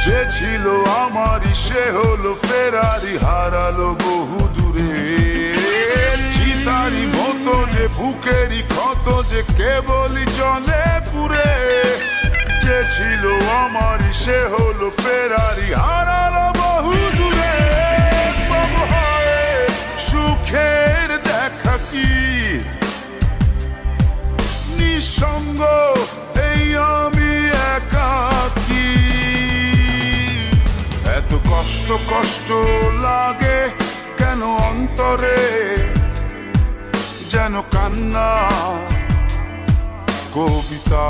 যে ছিল আমারই সে হলো ফেরারি, হারালো বহু দূরে। চিতারি মতো যে বুকেরই ক্ষত যে কেবলই জলে পুরে। যে ছিল আমারই সে হলো ফেরারি, হারালো বহু দূরে। বাবু হয় সুখের দেখা কি নিঃসঙ্গ এই আমি একাকী। এত কষ্ট কষ্ট লাগে কেন অন্তরে, যেন কান্না কবিতা।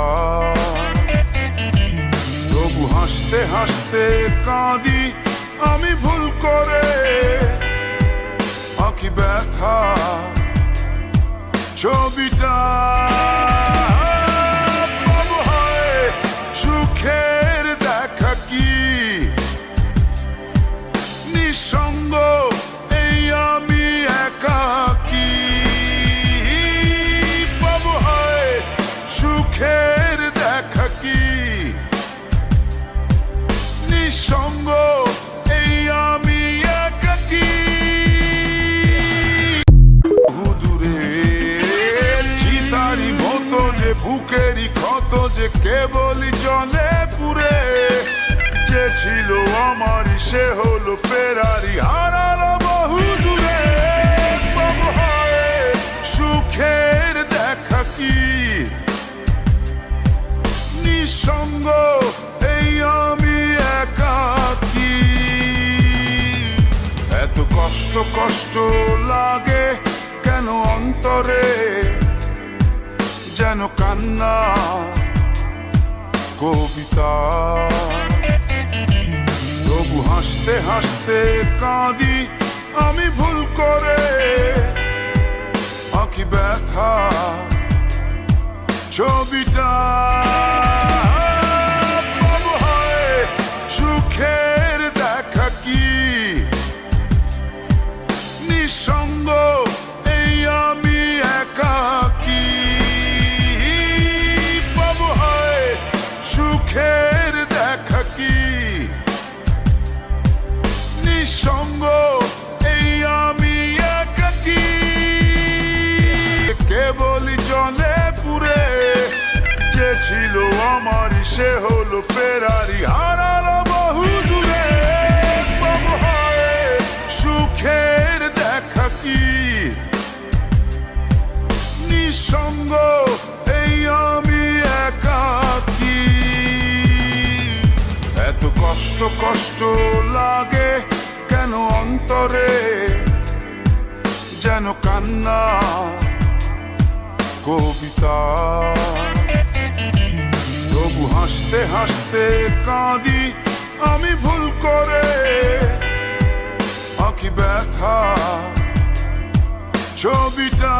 তবু হাসতে হাসতে কাঁদি আমি ভুল করে, আঁকি ব্যথা ছবিটা। বাবু হয় সুখের দেখা কি নিঃসঙ্গ এই আমি একাকী। বাবু হয় সুখের দেখা কি নিঃসঙ্গ এই আমি একাকী। দূরে চিতারি মতো যে বুকেরই ক্ষত যে কেবলই জলে পুরে। যে ছিল আমারই সে হলো ফেরারি, হারালো বহু দূরে। বাবু হয় সুখের দেখা কি নিঃসঙ্গ এই আমি একাকী। এত কষ্ট কষ্ট লাগে কেন অন্তরে, যেন কান্না কবিতা। তবু হাসতে হাসতে কাঁদি আমি ভুল করে, আঁকি ব্যথা ছবিটা। বাবু হয় সুখের দেখা কি নিঃসঙ্গ এই আমি একাকী। বাবু হয় সুখের দেখা কি নিঃসঙ্গ এই আমি একাকী। কেবলই জলে পুরে। যে ছিল আমারই সে হলো ফেরারি, হারালো বহু দূরে। বাবু হয় সুখের দেখা কি নিঃসঙ্গ এই আমি একাকী। এত কষ্ট কষ্ট লাগে কেন অন্তরে, যেন কান্না কবিতা। তবু হাসতে হাসতে কাঁদি আমি ভুল করে, আঁকি ব্যথা ছবিটা।